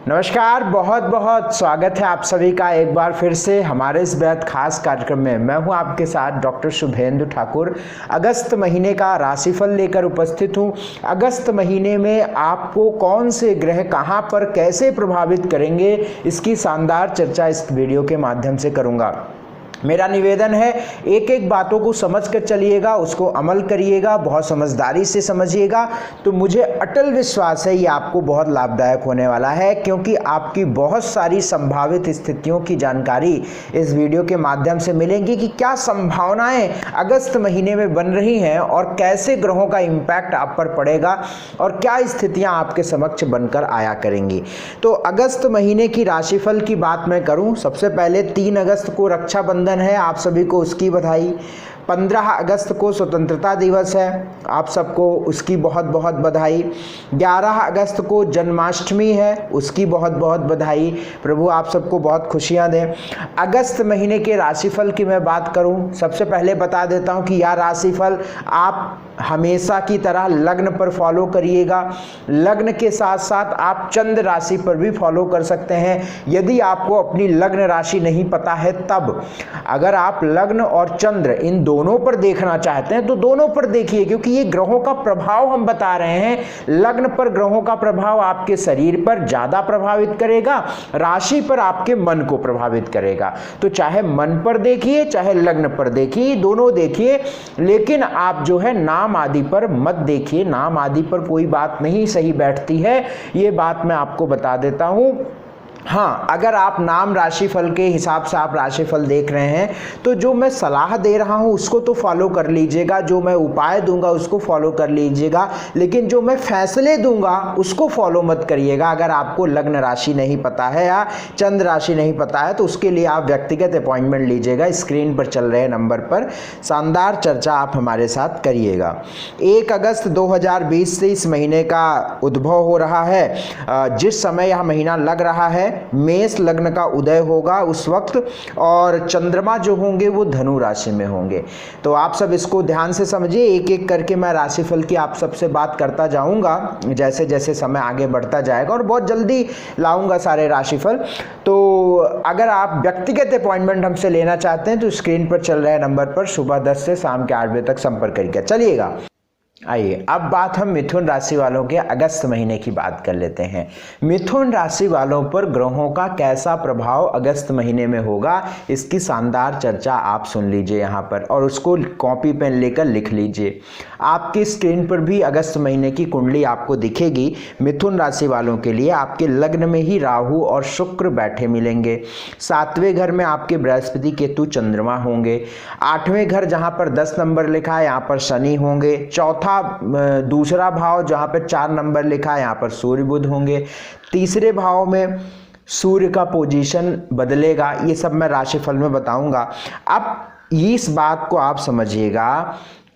नमस्कार, बहुत बहुत स्वागत है आप सभी का एक बार फिर से हमारे इस बेहद खास कार्यक्रम में। मैं हूं आपके साथ डॉक्टर शुभेंदु ठाकुर। अगस्त महीने का राशिफल लेकर उपस्थित हूं। अगस्त महीने में आपको कौन से ग्रह कहां पर कैसे प्रभावित करेंगे, इसकी शानदार चर्चा इस वीडियो के माध्यम से करूंगा। मेरा निवेदन है, एक एक बातों को समझ कर चलिएगा, उसको अमल करिएगा, बहुत समझदारी से समझिएगा, तो मुझे अटल विश्वास है ये आपको बहुत लाभदायक होने वाला है, क्योंकि आपकी बहुत सारी संभावित स्थितियों की जानकारी इस वीडियो के माध्यम से मिलेंगी कि क्या संभावनाएं अगस्त महीने में बन रही हैं और कैसे ग्रहों का इम्पैक्ट आप पर पड़ेगा और क्या स्थितियां आपके समक्ष बनकर आया करेंगी। तो अगस्त महीने की राशिफल की बात मैं करूं, सबसे पहले 3 अगस्त को रक्षाबंधन है, आप सभी को उसकी बधाई। 15 अगस्त को स्वतंत्रता दिवस है, आप सबको उसकी बहुत बहुत बधाई। 11 अगस्त को जन्माष्टमी है, उसकी बहुत बहुत बधाई। प्रभु आप सबको बहुत खुशियां दें। अगस्त महीने के राशिफल की मैं बात करूं, सबसे पहले बता देता हूं कि यह राशिफल आप हमेशा की तरह लग्न पर फॉलो करिएगा। लग्न के साथ साथ आप चंद्र राशि पर भी फॉलो कर सकते हैं, यदि आपको अपनी लग्न राशि नहीं पता है तब। अगर आप लग्न और चंद्र इन दोनों पर देखना चाहते हैं तो दोनों पर देखिए, क्योंकि ये ग्रहों का प्रभाव हम बता रहे हैं। लग्न पर ग्रहों का प्रभाव आपके शरीर पर ज्यादा प्रभावित करेगा, राशि पर आपके मन को प्रभावित करेगा। तो चाहे मन पर देखिए चाहे लग्न पर देखिए, दोनों देखिए, लेकिन आप जो है नाम आदि पर मत देखिए। नाम आदि पर कोई बात नहीं सही बैठती है, ये बात मैं आपको बता देता हूं। हाँ, अगर आप नाम राशिफल के हिसाब से आप राशिफल देख रहे हैं तो जो मैं सलाह दे रहा हूं उसको तो फॉलो कर लीजिएगा, जो मैं उपाय दूंगा उसको फॉलो कर लीजिएगा, लेकिन जो मैं फैसले दूंगा उसको फॉलो मत करिएगा। अगर आपको लग्न राशि नहीं पता है या चंद्र राशि नहीं पता है तो उसके लिए आप व्यक्तिगत अपॉइंटमेंट लीजिएगा। स्क्रीन पर चल रहे नंबर पर शानदार चर्चा आप हमारे साथ करिएगा। 1 अगस्त 2020 से इस महीने का उद्भव हो रहा है। जिस समय यह महीना लग रहा है मेष लग्न का उदय होगा उस वक्त, और चंद्रमा जो होंगे वो धनु राशि में होंगे। तो आप सब इसको ध्यान से समझिए, एक एक करके मैं राशिफल की आप सबसे बात करता जाऊंगा जैसे जैसे समय आगे बढ़ता जाएगा, और बहुत जल्दी लाऊंगा सारे राशिफल। तो अगर आप व्यक्तिगत अपॉइंटमेंट हमसे लेना चाहते हैं तो स्क्रीन पर चल रहे नंबर पर सुबह 10 से शाम के 8 बजे तक संपर्क करिएगा। चलिएगा, आइए अब बात हम मिथुन राशि वालों के अगस्त महीने की बात कर लेते हैं। मिथुन राशि वालों पर ग्रहों का कैसा प्रभाव अगस्त महीने में होगा, इसकी शानदार चर्चा आप सुन लीजिए यहाँ पर, और उसको कॉपी पेन लेकर लिख लीजिए। आपकी स्क्रीन पर भी अगस्त महीने की कुंडली आपको दिखेगी। मिथुन राशि वालों के लिए आपके लग्न में ही राहु और शुक्र बैठे मिलेंगे। 7वें घर में आपके बृहस्पति केतु चंद्रमा होंगे। 8वें घर जहाँ पर 10 नंबर लिखा है यहाँ पर शनि होंगे। दूसरा भाव जहां पर 4 नंबर लिखा है यहां पर सूर्य बुध होंगे। तीसरे भाव में सूर्य का पोजीशन बदलेगा, ये सब मैं राशिफल में बताऊंगा। अब इस बात को आप समझिएगा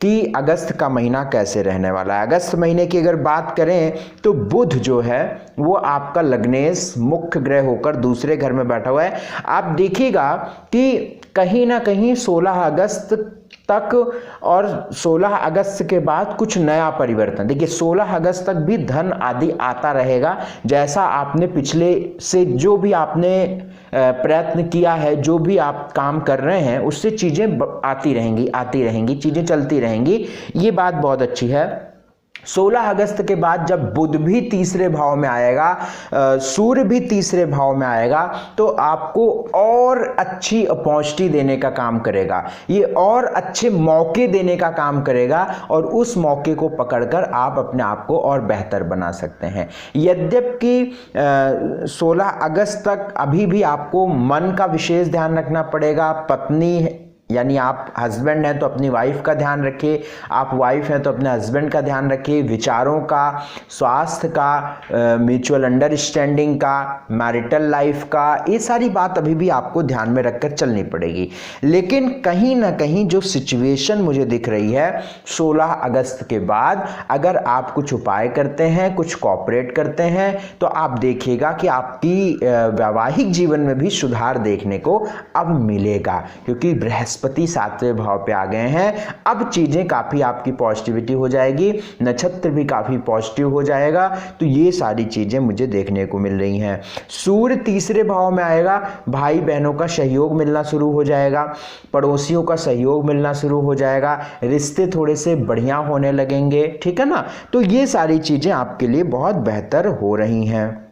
कि अगस्त का महीना कैसे रहने वाला है। अगस्त महीने की अगर बात करें तो बुध जो है वो आपका लग्नेश मुख्य ग्रह होकर दूसरे घर में बैठा हुआ है। आप देखिएगा कि कहीं ना कहीं 16 अगस्त तक और 16 अगस्त के बाद कुछ नया परिवर्तन। देखिए 16 अगस्त तक भी धन आदि आता रहेगा, जैसा आपने पिछले से जो भी आपने प्रयत्न किया है, जो भी आप काम कर रहे हैं उससे चीजें आती रहेंगी, चीजें चलती रहेंगी। ये बात बहुत अच्छी है। 16 अगस्त के बाद जब बुध भी तीसरे भाव में आएगा, सूर्य भी तीसरे भाव में आएगा, तो आपको और अच्छी अपॉर्चुनिटी देने का काम करेगा, ये और अच्छे मौके देने का काम करेगा, और उस मौके को पकड़कर आप अपने आप को और बेहतर बना सकते हैं। यद्यपि 16 अगस्त तक अभी भी आपको मन का विशेष ध्यान रखना पड़ेगा। पत्नी यानी आप हस्बैंड हैं तो अपनी वाइफ का ध्यान रखिए, आप वाइफ हैं तो अपने हस्बैंड का ध्यान रखिए। विचारों का, स्वास्थ्य का, म्यूचुअल अंडरस्टैंडिंग का, मैरिटल लाइफ का, ये सारी बात अभी भी आपको ध्यान में रखकर चलनी पड़ेगी। लेकिन कहीं ना कहीं जो सिचुएशन मुझे दिख रही है 16 अगस्त के बाद, अगर आप कुछ उपाय करते हैं, कुछ कॉपरेट करते हैं, तो आप देखिएगा कि आपकी वैवाहिक जीवन में भी सुधार देखने को अब मिलेगा, क्योंकि बृहस्पति बृहस्पति 7वें भाव पे आ गए हैं। अब चीजें काफी आपकी पॉजिटिविटी हो जाएगी, नक्षत्र भी काफी पॉजिटिव हो जाएगा। तो ये सारी चीजें मुझे देखने को मिल रही हैं। सूर्य 3रे भाव में आएगा, भाई बहनों का सहयोग मिलना शुरू हो जाएगा, पड़ोसियों का सहयोग मिलना शुरू हो जाएगा, रिश्ते थोड़े से बढ़िया होने लगेंगे, ठीक है ना। तो ये सारी चीजें आपके लिए बहुत बेहतर हो रही हैं।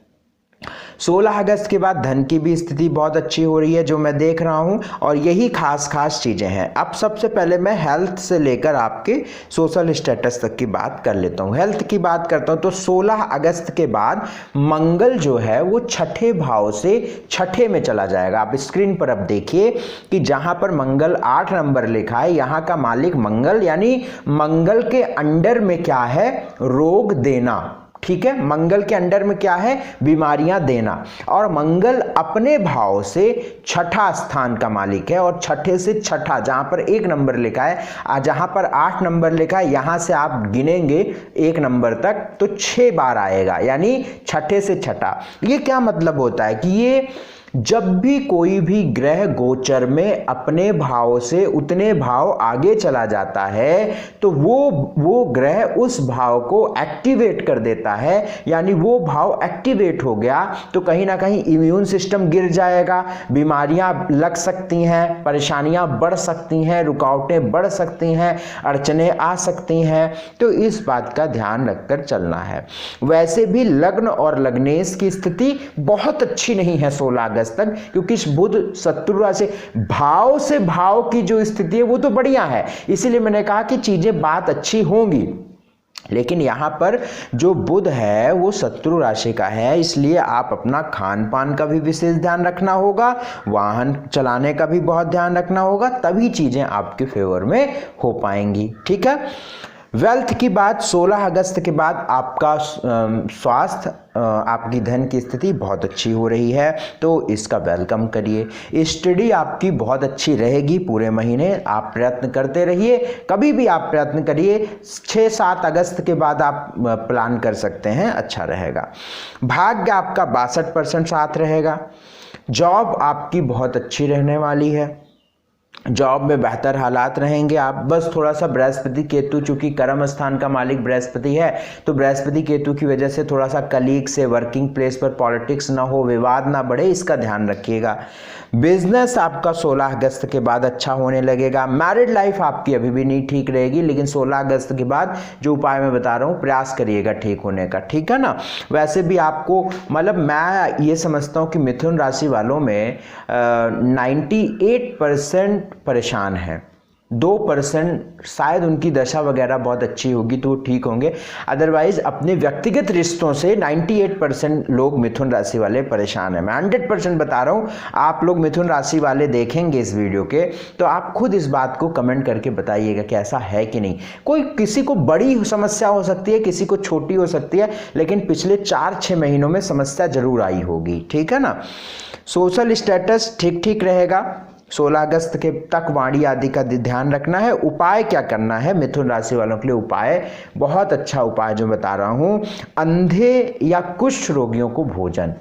16 अगस्त के बाद धन की भी स्थिति बहुत अच्छी हो रही है जो मैं देख रहा हूं, और यही खास चीजें हैं। अब सबसे पहले मैं हेल्थ से लेकर आपके सोशल स्टेटस तक की बात कर लेता हूं। हेल्थ की बात करता हूं तो 16 अगस्त के बाद मंगल जो है वो 6ठे भाव से 6ठे में चला जाएगा। आप स्क्रीन पर अब देखिए कि जहां पर मंगल 8 नंबर लिखा है, यहां का मालिक मंगल, यानी मंगल के अंडर में क्या है, रोग देना, ठीक है। मंगल के अंडर में क्या है, बीमारियां देना। और मंगल अपने भाव से 6ठा स्थान का मालिक है, और 6ठे से 6ठा, जहां पर 1 नंबर लिखा है, जहां पर 8 नंबर लिखा है, यहां से आप गिनेंगे 1 नंबर तक तो 6 बार आएगा, यानी 6ठे से 6ठा। ये क्या मतलब होता है कि ये जब भी कोई भी ग्रह गोचर में अपने भाव से उतने भाव आगे चला जाता है तो वो ग्रह उस भाव को एक्टिवेट कर देता है, यानी वो भाव एक्टिवेट हो गया तो कहीं ना कहीं इम्यून सिस्टम गिर जाएगा, बीमारियां लग सकती हैं, परेशानियां बढ़ सकती हैं, रुकावटें बढ़ सकती हैं, अड़चनें आ सकती हैं। तो इस बात का ध्यान रखकर चलना है। वैसे भी लग्न और लग्नेश की स्थिति बहुत अच्छी नहीं है 16 अगस्त तक, क्योंकि बुध शत्रु राशि से भाव की जो स्थिति है वो तो बढ़िया है, इसीलिए मैंने कहा कि चीजें बात अच्छी होंगी। लेकिन यहां पर जो बुध है वो शत्रु राशि का है, इसलिए आप अपना खान पान का भी विशेष ध्यान रखना होगा, वाहन चलाने का भी बहुत ध्यान रखना होगा, तभी चीजें आपके फेवर में हो पाएंगी, ठीक है। वेल्थ की बात, 16 अगस्त के बाद आपका स्वास्थ्य, आपकी धन की स्थिति बहुत अच्छी हो रही है, तो इसका वेलकम करिए। स्टडी आपकी बहुत अच्छी रहेगी पूरे महीने, आप प्रयत्न करते रहिए, कभी भी आप प्रयत्न करिए। 6-7 अगस्त के बाद आप प्लान कर सकते हैं, अच्छा रहेगा। भाग्य आपका 62% साथ रहेगा। जॉब आपकी बहुत अच्छी रहने वाली है, जॉब में बेहतर हालात रहेंगे। आप बस थोड़ा सा बृहस्पति केतु, चूंकि कर्म स्थान का मालिक बृहस्पति है, तो बृहस्पति केतु की वजह से थोड़ा सा कलीग से, वर्किंग प्लेस पर पॉलिटिक्स ना हो, विवाद ना बढ़े, इसका ध्यान रखिएगा। बिजनेस आपका 16 अगस्त के बाद अच्छा होने लगेगा। मैरिड लाइफ आपकी अभी भी नहीं ठीक रहेगी, लेकिन 16 अगस्त के बाद जो उपाय मैं बता रहा हूँ प्रयास करिएगा ठीक होने का, ठीक है ना। वैसे भी आपको, मतलब मैं ये समझता हूँ कि मिथुन राशि वालों में 98% परेशान है, 2% शायद उनकी दशा वगैरह बहुत अच्छी होगी तो वो ठीक होंगे, अदरवाइज अपने व्यक्तिगत रिश्तों से 98% लोग मिथुन राशि वाले परेशान हैं। मैं 100% बता रहा हूँ, आप लोग मिथुन राशि वाले देखेंगे इस वीडियो के तो आप खुद इस बात को कमेंट करके बताइएगा कि ऐसा है कि नहीं। कोई किसी को बड़ी समस्या हो सकती है, किसी को छोटी हो सकती है, लेकिन पिछले 4-6 महीनों में समस्या जरूर आई होगी, ठीक है ना। सोशल स्टेटस ठीक ठीक रहेगा। 16 अगस्त के तक वाणी आदि का ध्यान रखना है। उपाय क्या करना है मिथुन राशि वालों के लिए, उपाय बहुत अच्छा उपाय जो बता रहा हूं, अंधे या कुष्ठ रोगियों को भोजन,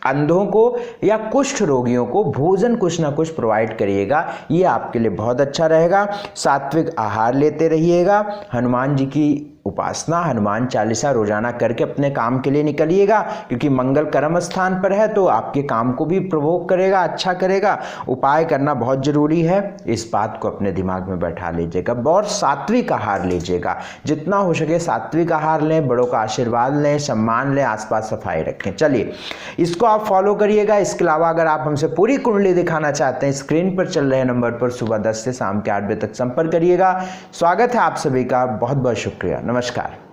अंधों को या कुष्ठ रोगियों को भोजन कुछ ना कुछ प्रोवाइड करिएगा, ये आपके लिए बहुत अच्छा रहेगा। सात्विक आहार लेते रहिएगा, हनुमान जी की उपासना, हनुमान चालीसा रोजाना करके अपने काम के लिए निकलिएगा, क्योंकि मंगल कर्म स्थान पर है तो आपके काम को भी प्रवोक करेगा, अच्छा करेगा। उपाय करना बहुत जरूरी है, इस बात को अपने दिमाग में बैठा लीजिएगा। और सात्विक आहार लीजिएगा, जितना हो सके सात्विक आहार लें, बड़ों का आशीर्वाद लें, सम्मान लें, आसपास सफाई रखें। चलिए इसको आप फॉलो करिएगा। इसके अलावा अगर आप हमसे पूरी कुंडली दिखाना चाहते हैं, स्क्रीन पर चल रहे नंबर पर सुबह 10 से शाम के 8 बजे तक संपर्क करिएगा। स्वागत है आप सभी का, बहुत बहुत शुक्रिया, नमस्कार।